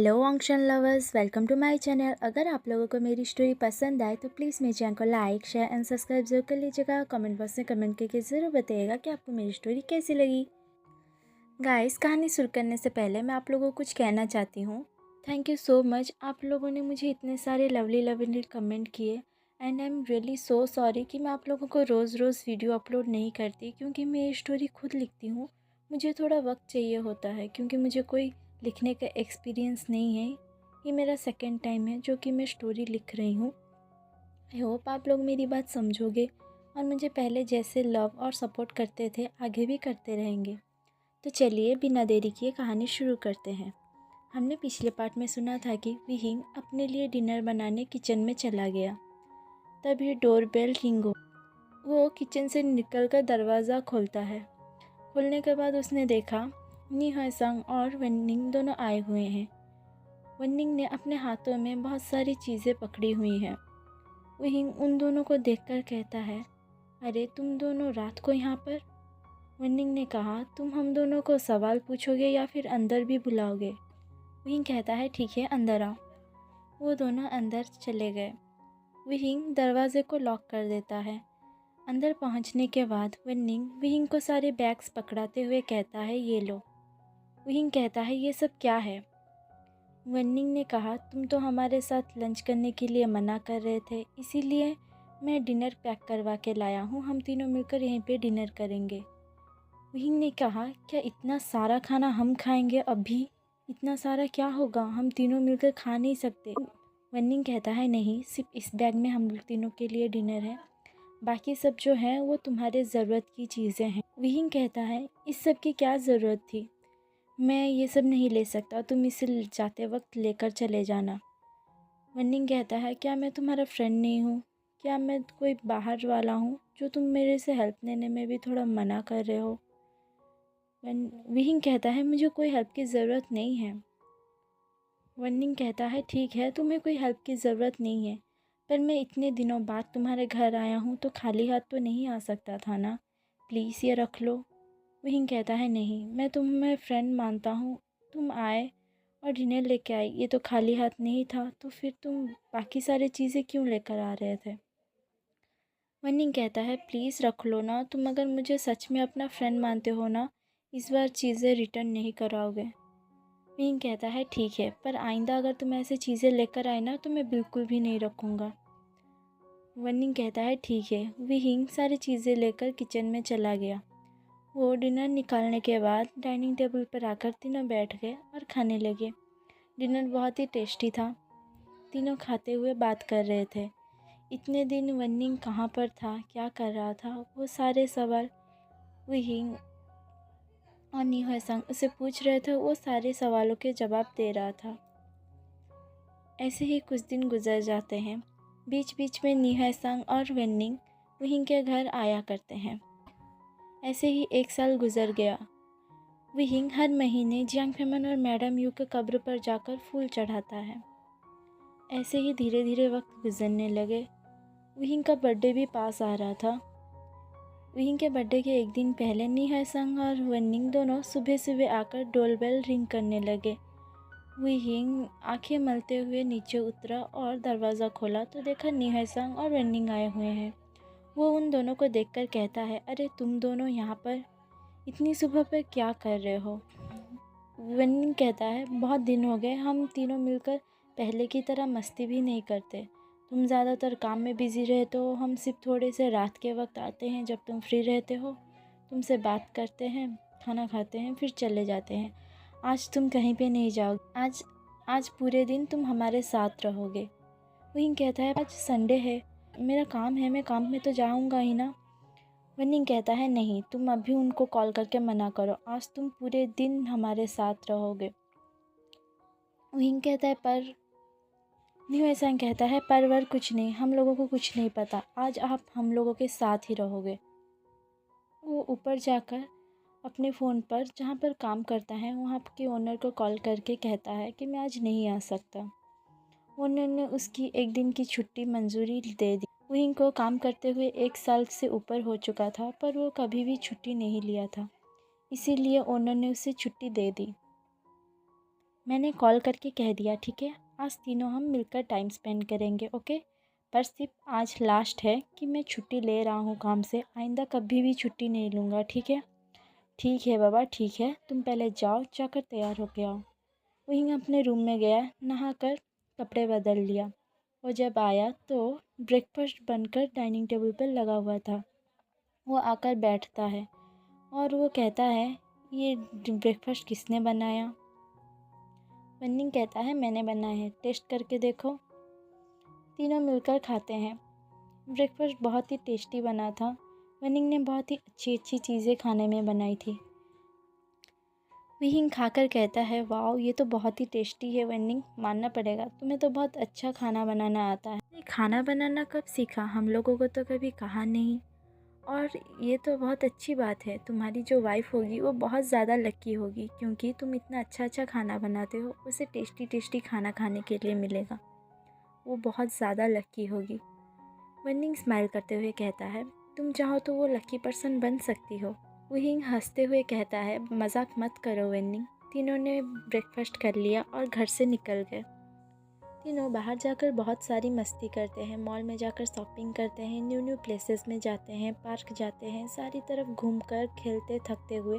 Hello auction lovers, welcome to my channel. अगर आप लोगों को मेरी स्टोरी पसंद आए तो प्लीज़ मेरे चैनल को लाइक शेयर एंड सब्सक्राइब जरूर कर लीजिएगा। कमेंट बॉक्स में कमेंट करके ज़रूर बताइएगा कि आपको मेरी स्टोरी कैसी लगी। गाइस, कहानी शुरू करने से पहले मैं आप लोगों को कुछ कहना चाहती हूँ। थैंक यू सो मच, आप लोगों ने मुझे इतने सारे लवली लवली कमेंट किए and I am really so sorry कि मैं आप लोगों को रोज़ रोज़ वीडियो अपलोड नहीं करती, क्योंकि मैं ये स्टोरी खुद लिखती हूँ। मुझे थोड़ा वक्त चाहिए होता है, क्योंकि मुझे कोई लिखने का एक्सपीरियंस नहीं है। ये मेरा सेकंड टाइम है जो कि मैं स्टोरी लिख रही हूँ। आई होप आप लोग मेरी बात समझोगे और मुझे पहले जैसे लव और सपोर्ट करते थे आगे भी करते रहेंगे। तो चलिए बिना देरी किए कहानी शुरू करते हैं। हमने पिछले पार्ट में सुना था कि विहिंग अपने लिए डिनर बनाने किचन में चला गया। तभी डोरबेल रिंग हो। वो किचन से निकलकर दरवाज़ा खोलता है। खोलने के बाद उसने देखा नी हसंग और वनिंग दोनों आए हुए हैं। वनिंग ने अपने हाथों में बहुत सारी चीज़ें पकड़ी हुई हैं। विहिंग उन दोनों को देखकर कहता है, अरे तुम दोनों रात को यहाँ पर? वनिंग ने कहा, तुम हम दोनों को सवाल पूछोगे या फिर अंदर भी बुलाओगे? विहिंग कहता है, ठीक है अंदर आओ। वो दोनों अंदर चले गए। विहिंग दरवाजे को लॉक कर देता है। अंदर पहुंचने के बाद वनिंग विहिंग को सारे बैग्स पकड़ाते हुए कहता है, ये लो। विहिंग कहता है, ये सब क्या है? वनिंग ने कहा, तुम तो हमारे साथ लंच करने के लिए मना कर रहे थे, इसीलिए मैं डिनर पैक करवा के लाया हूँ। हम तीनों मिलकर यहीं पे डिनर करेंगे। विहिंग ने कहा, क्या इतना सारा खाना हम खाएंगे? अभी इतना सारा क्या होगा, हम तीनों मिलकर खा नहीं सकते। वनिंग कहता है, नहीं, सिर्फ इस बैग में हम लोग तीनों के लिए डिनर है, बाकी सब जो है वो तुम्हारे ज़रूरत की चीज़ें हैं। विहिंग कहता है, इस सब की क्या ज़रूरत थी? मैं ये सब नहीं ले सकता, तुम इसे जाते वक्त लेकर चले जाना। वनिंग कहता है, क्या मैं तुम्हारा फ्रेंड नहीं हूँ? क्या मैं कोई बाहर वाला हूँ जो तुम मेरे से हेल्प लेने में भी थोड़ा मना कर रहे हो? विहिंग कहता है, मुझे कोई हेल्प की ज़रूरत नहीं है। वनिंग कहता है, ठीक है, तुम्हें कोई हेल्प की ज़रूरत नहीं है, पर मैं इतने दिनों बाद तुम्हारे घर आया हूँ तो खाली हाथ तो नहीं आ सकता था ना, प्लीज़ ये रख लो। विहिंग कहता है, नहीं, मैं तुम्हें फ्रेंड मानता हूँ, तुम आए और डिनर लेके आई, ये तो खाली हाथ नहीं था, तो फिर तुम बाकी सारी चीज़ें क्यों लेकर आ रहे थे? वनिंग कहता है, प्लीज़ रख लो ना, तुम अगर मुझे सच में अपना फ्रेंड मानते हो ना, इस बार चीज़ें रिटर्न नहीं कराओगे। विहिंग कहता है, ठीक है, पर आइंदा अगर तुम ऐसी चीज़ें लेकर आए ना तो मैं बिल्कुल भी नहीं रखूँगा। वनिंग कहता है, ठीक है। विहिंग सारी चीज़ें लेकर किचन में चला गया। वो डिनर निकालने के बाद डाइनिंग टेबल पर आकर तीनों बैठ गए और खाने लगे। डिनर बहुत ही टेस्टी था। तीनों खाते हुए बात कर रहे थे। इतने दिन वनिंग कहाँ पर था, क्या कर रहा था, वो सारे सवाल विहिंग और नी हसंग उसे पूछ रहे थे। वो सारे सवालों के जवाब दे रहा था। ऐसे ही कुछ दिन गुजर जाते हैं। बीच बीच में नी हसंग और वनिंग विहिंग के घर आया करते हैं। ऐसे ही 1 साल गुजर गया। विहिंग हर महीने जियांग फेमन और मैडम यू के कब्र पर जाकर फूल चढ़ाता है। ऐसे ही धीरे धीरे वक्त गुजरने लगे। विहिंग का बर्थडे भी पास आ रहा था। विहिंग के बर्थडे के एक दिन पहले नी हसंग और वनिंग दोनों सुबह सुबह आकर डोरबेल रिंग करने लगे। विहिंग आंखें मलते हुए नीचे उतरा और दरवाज़ा खोला तो देखा नी हसंग और वनिंग आए हुए हैं। वो उन दोनों को देखकर कहता है, अरे तुम दोनों यहाँ पर इतनी सुबह पर क्या कर रहे हो? वनिंग कहता है, बहुत दिन हो गए हम तीनों मिलकर पहले की तरह मस्ती भी नहीं करते। तुम ज़्यादातर काम में बिज़ी रहते हो, हम सिर्फ थोड़े से रात के वक्त आते हैं जब तुम फ्री रहते हो, तुमसे बात करते हैं, खाना खाते हैं, फिर चले जाते हैं। आज तुम कहीं पे नहीं जाओगे, आज पूरे दिन तुम हमारे साथ रहोगे। वनिंग कहता है, आज संडे है, मेरा काम है, मैं काम में तो जाऊँगा ही ना। वनिंग कहता है, नहीं, तुम अभी उनको कॉल करके मना करो, आज तुम पूरे दिन हमारे साथ रहोगे। विहिंग कहता है, पर न्यू ऐसा कहता है, पर वर कुछ नहीं, हम लोगों को कुछ नहीं पता, आज आप हम लोगों के साथ ही रहोगे। वो ऊपर जाकर अपने फ़ोन पर जहाँ पर काम करता है वहाँ के ओनर को कॉल करके कहता है कि मैं आज नहीं आ सकता। ओनर ने उसकी एक दिन की छुट्टी मंजूरी दे दी। विहिंग को काम करते हुए 1 साल से ऊपर हो चुका था, पर वो कभी भी छुट्टी नहीं लिया था, इसीलिए ओनर ने उसे छुट्टी दे दी। मैंने कॉल करके कह दिया, ठीक है, आज तीनों हम मिलकर टाइम स्पेंड करेंगे, ओके। पर सिर्फ आज लास्ट है कि मैं छुट्टी ले रहा हूँ काम से, आइंदा कभी भी छुट्टी नहीं लूँगा, ठीक है। ठीक है बाबा, ठीक है, तुम पहले जाओ, जाकर तैयार होके आओ। वहीं अपने रूम में गया, नहाकर कपड़े बदल लिया। वो जब आया तो ब्रेकफास्ट बनकर डाइनिंग टेबल पर लगा हुआ था। वो आकर बैठता है और वो कहता है, ये ब्रेकफास्ट किसने बनाया? वन्निंग कहता है, मैंने बनाया है, टेस्ट करके देखो। तीनों मिलकर खाते हैं। ब्रेकफास्ट बहुत ही टेस्टी बना था। वन्निंग ने बहुत ही अच्छी अच्छी चीज़ें खाने में बनाई थी। विहिंग खाकर कहता है, वाओ, ये तो बहुत ही टेस्टी है वन्निंग, मानना पड़ेगा, तुम्हें तो बहुत अच्छा खाना बनाना आता है। ये खाना बनाना कब सीखा? हम लोगों को तो कभी कहा नहीं। और ये तो बहुत अच्छी बात है, तुम्हारी जो वाइफ़ होगी वो बहुत ज़्यादा लकी होगी, क्योंकि तुम इतना अच्छा अच्छा खाना बनाते हो, उसे टेस्टी टेस्टी खाना खाने के लिए मिलेगा। वो बहुत ज़्यादा लकी होगी। वन्निंग स्माइल करते हुए कहता है, तुम चाहो तो वो लकी पर्सन बन सकती हो। विहिंग हंसते हुए कहता है, मजाक मत करो वन्निंग। तीनों ने ब्रेकफास्ट कर लिया और घर से निकल गए। तीनों बाहर जाकर बहुत सारी मस्ती करते हैं, मॉल में जाकर शॉपिंग करते हैं, न्यू न्यू प्लेसेस में जाते हैं, पार्क जाते हैं, सारी तरफ घूमकर खेलते थकते हुए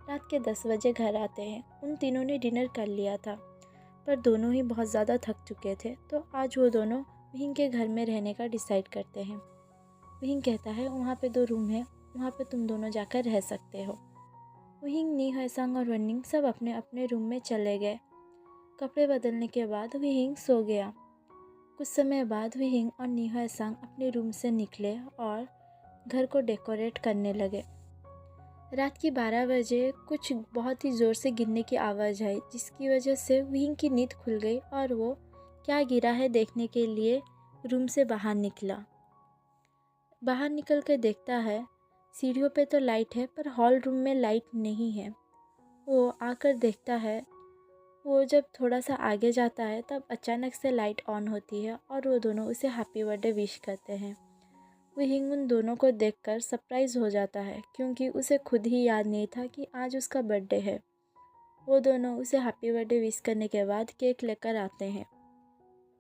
रात के 10 बजे घर आते हैं। उन तीनों ने डिनर कर लिया था, पर दोनों ही बहुत ज़्यादा थक चुके थे, तो आज वो दोनों विहिंग के घर में रहने का डिसाइड करते हैं। विहिंग कहता है, वहाँ पे 2 रूम है, वहाँ पे तुम दोनों जाकर रह सकते हो। विहिंग, नी हयसंग और वन्निंग सब अपने अपने रूम में चले गए। कपड़े बदलने के बाद विहिंग सो गया। कुछ समय बाद विहिंग और नी हयसंग अपने रूम से निकले और घर को डेकोरेट करने लगे। रात की 12 बजे कुछ बहुत ही ज़ोर से गिरने की आवाज़ आई, जिसकी वजह से विहिंग की नींद खुल गई और वो क्या गिरा है देखने के लिए रूम से बाहर निकला। बाहर निकल कर देखता है, सीढ़ियों पे तो लाइट है पर हॉल रूम में लाइट नहीं है। वो आकर देखता है, वो जब थोड़ा सा आगे जाता है तब अचानक से लाइट ऑन होती है और वो दोनों उसे हैप्पी बर्थडे विश करते हैं। विहिंग उन दोनों को देखकर सरप्राइज़ हो जाता है, क्योंकि उसे खुद ही याद नहीं था कि आज उसका बर्थडे है। वो दोनों उसे हैप्पी बर्थडे विश करने के बाद केक लेकर आते हैं।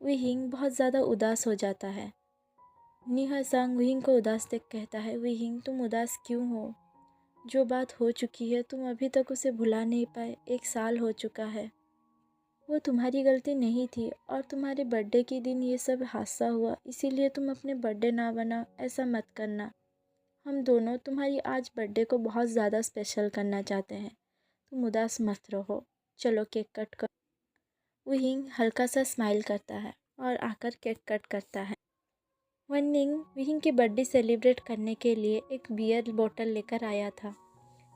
विहिंग बहुत ज़्यादा उदास हो जाता है। नी हयसंग विहिंग को उदास देख कहता है, विहिंग तुम उदास क्यों हो? जो बात हो चुकी है तुम अभी तक उसे भुला नहीं पाए, 1 साल हो चुका है। वो तुम्हारी गलती नहीं थी और तुम्हारे बर्थडे के दिन ये सब हादसा हुआ, इसीलिए तुम अपने बर्थडे ना बनाओ, ऐसा मत करना। हम दोनों तुम्हारी आज बर्थडे को बहुत ज़्यादा स्पेशल करना चाहते हैं, तुम उदास मत रहो, चलो केक कट कर। विहिंग हल्का सा स्माइल करता है और आकर केक कट करता है। वन्निंग विहिंग की बर्थडे सेलिब्रेट करने के लिए एक बियर बोतल लेकर आया था।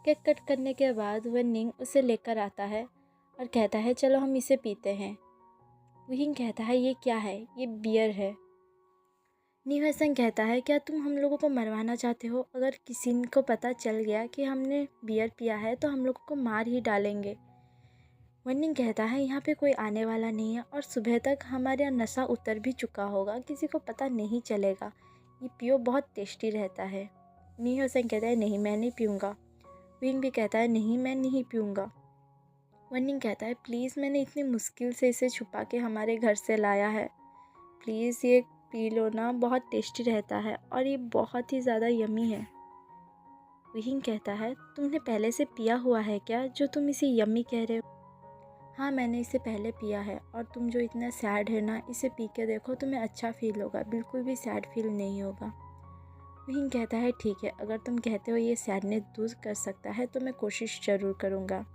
केक कट करने के बाद वन्निंग उसे लेकर आता है और कहता है, चलो हम इसे पीते हैं। विहिंग कहता है, ये क्या है? ये बियर है। नी हयसंग कहता है, क्या तुम हम लोगों को मरवाना चाहते हो? अगर किसी को पता चल गया कि हमने बियर पिया है तो हम लोगों को मार ही डालेंगे। वन्निंग कहता है, यहाँ पे कोई आने वाला नहीं है और सुबह तक हमारे यहाँ नशा उतर भी चुका होगा, किसी को पता नहीं चलेगा, ये पियो, बहुत टेस्टी रहता है। नी हयसंग कहता है, नहीं मैं नहीं पीऊँगा। विंग भी कहता है, नहीं मैं नहीं पीऊँगा। वन्निंग कहता है, प्लीज़ मैंने इतनी मुश्किल से इसे छुपा के हमारे घर से लाया है, प्लीज़ ये पी लो ना, बहुत टेस्टी रहता है और ये बहुत ही ज़्यादा यमी है। विहिंग कहता है, तुमने पहले से पिया हुआ है क्या जो तुम इसे यमी कह रहे हो? हाँ मैंने इसे पहले पिया है और तुम जो इतना सैड है ना, इसे पी के देखो, तुम्हें अच्छा फील होगा, बिल्कुल भी सैड फील नहीं होगा। विहिंग कहता है, ठीक है, अगर तुम कहते हो ये सैडनेस दूर कर सकता है तो मैं कोशिश ज़रूर करूँगा।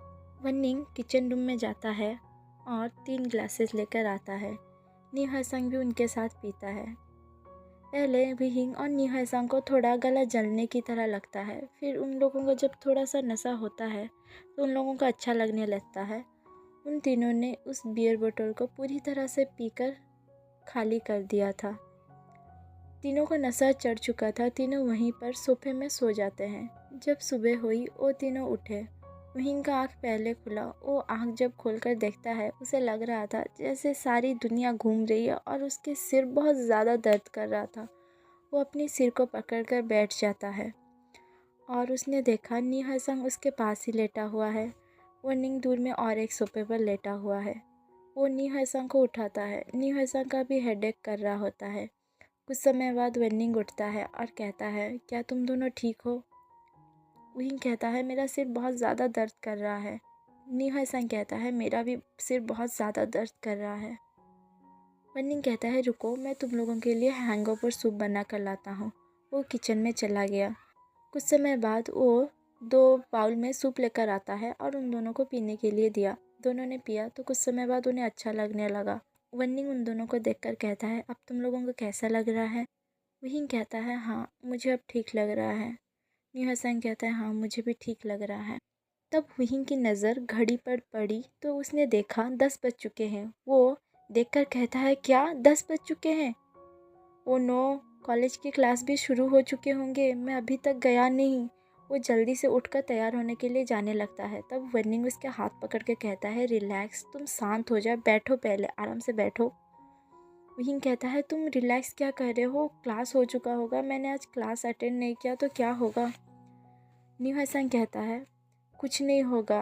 वन्निंग किचन रूम में जाता है और 3 ग्लासेस लेकर आता है। नी हयसंग भी उनके साथ पीता है। पहले विहिंग और नी हयसंग को थोड़ा गला जलने की तरह लगता है, फिर उन लोगों को जब थोड़ा सा नशा होता है तो उन लोगों को अच्छा लगने लगता है। उन तीनों ने उस बियर बोतल को पूरी तरह से पीकर खाली कर दिया था। तीनों को नशा चढ़ चुका था। तीनों वहीं पर सोफे में सो जाते हैं। जब सुबह हुई वो तीनों उठे। विहिंग का आँख पहले खुला। वो आँख जब खोलकर देखता है, उसे लग रहा था जैसे सारी दुनिया घूम रही है और उसके सिर बहुत ज़्यादा दर्द कर रहा था। वो अपने सिर को पकड़कर बैठ जाता है और उसने देखा नी हयसंग उसके पास ही लेटा हुआ है। वनिंग दूर में और एक सोफे पर लेटा हुआ है। वो नी हसन को उठाता है। नी हसन का भी हेडेक कर रहा होता है। कुछ समय बाद वनिंग उठता है और कहता है, क्या तुम दोनों ठीक हो? वही कहता है, मेरा सिर बहुत ज़्यादा दर्द कर रहा है। नी हसन कहता है, मेरा भी सिर बहुत ज़्यादा दर्द कर रहा है। वनिंग कहता है, रुको, मैं तुम लोगों के लिए हैंगओवर सूप बना कर लाता हूँ। वो किचन में चला गया। कुछ समय बाद वो 2 बाउल में सूप लेकर आता है और उन दोनों को पीने के लिए दिया। दोनों ने पिया तो कुछ समय बाद उन्हें अच्छा लगने लगा। वनिंग उन दोनों को देखकर कहता है, अब तुम लोगों को कैसा लग रहा है? वही कहता है, हाँ मुझे अब ठीक लग रहा है। नी हसन कहता है, हाँ मुझे भी ठीक लग रहा है। तब वहीं की नज़र घड़ी पर पड़ी तो उसने देखा 10 बज चुके हैं। वो देखकर कहता है, क्या 10 बज चुके हैं? ओ नो, कॉलेज की क्लास भी शुरू हो चुके होंगे, मैं अभी तक गया नहीं। वो जल्दी से उठकर तैयार होने के लिए जाने लगता है। तब वनिंग उसके हाथ पकड़ के कहता है, रिलैक्स, तुम शांत हो जाओ, बैठो, पहले आराम से बैठो। वहीं कहता है, तुम रिलैक्स क्या कर रहे हो? क्लास हो चुका होगा, मैंने आज क्लास अटेंड नहीं किया तो क्या होगा? न्यू हसन कहता है, कुछ नहीं होगा,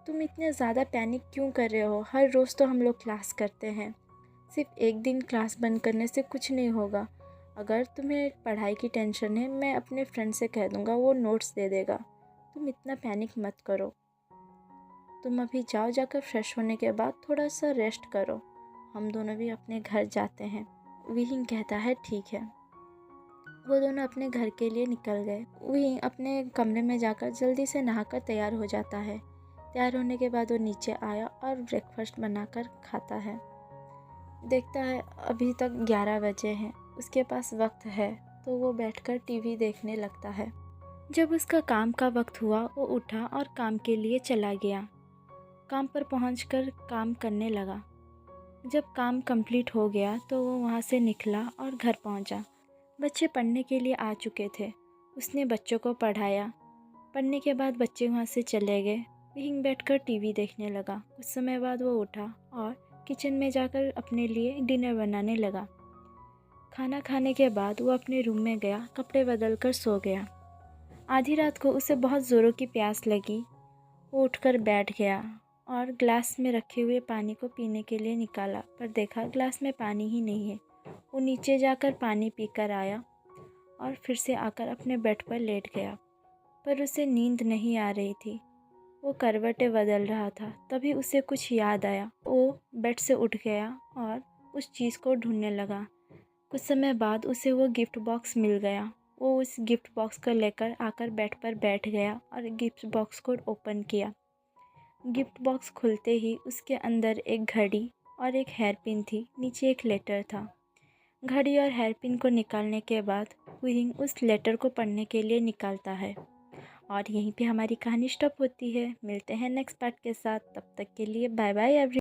तुम इतने ज़्यादा पैनिक क्यों कर रहे हो? हर रोज़ तो हम लोग क्लास करते हैं, सिर्फ एक दिन क्लास बंद करने से कुछ नहीं होगा। अगर तुम्हें पढ़ाई की टेंशन है, मैं अपने फ्रेंड से कह दूँगा, वो नोट्स दे देगा। तुम इतना पैनिक मत करो। तुम अभी जाओ, जाकर फ्रेश होने के बाद थोड़ा सा रेस्ट करो। हम दोनों भी अपने घर जाते हैं। विहिंग कहता है, ठीक है। वो दोनों अपने घर के लिए निकल गए। विहिंग अपने कमरे में जाकर जल्दी से नहाकर तैयार हो जाता है। तैयार होने के बाद वो नीचे आया और ब्रेकफास्ट बनाकर खाता है। देखता है अभी तक 11 बजे हैं, उसके पास वक्त है तो वो बैठकर टीवी देखने लगता है। जब उसका काम का वक्त हुआ, वो उठा और काम के लिए चला गया। काम पर पहुंचकर काम करने लगा। जब काम कंप्लीट हो गया तो वो वहाँ से निकला और घर पहुँचा। बच्चे पढ़ने के लिए आ चुके थे। उसने बच्चों को पढ़ाया। पढ़ने के बाद बच्चे वहाँ से चले गए। विहिंग बैठकर टीवी देखने लगा। कुछ समय बाद वो उठा और किचन में जाकर अपने लिए डिनर बनाने लगा। खाना खाने के बाद वो अपने रूम में गया, कपड़े बदल कर सो गया। आधी रात को उसे बहुत ज़ोरों की प्यास लगी। वो उठकर बैठ गया और ग्लास में रखे हुए पानी को पीने के लिए निकाला, पर देखा ग्लास में पानी ही नहीं है। वो नीचे जाकर पानी पीकर आया और फिर से आकर अपने बेड पर लेट गया, पर उसे नींद नहीं आ रही थी। वो करवटें बदल रहा था। तभी उसे कुछ याद आया। वो बेड से उठ गया और उस चीज़ को ढूंढने लगा। कुछ समय बाद उसे वो गिफ्ट बॉक्स मिल गया। वो उस गिफ्ट बॉक्स को लेकर आकर बेड पर बैठ गया और गिफ्ट बॉक्स को ओपन किया। गिफ्ट बॉक्स खुलते ही उसके अंदर एक घड़ी और एक हेयर पिन थी। नीचे एक लेटर था। घड़ी और हेयर पिन को निकालने के बाद विहिंग उस लेटर को पढ़ने के लिए निकालता है। और यहीं पे हमारी कहानी स्टॉप होती है। मिलते हैं नेक्स्ट पार्ट के साथ। तब तक के लिए बाय बाय एवरी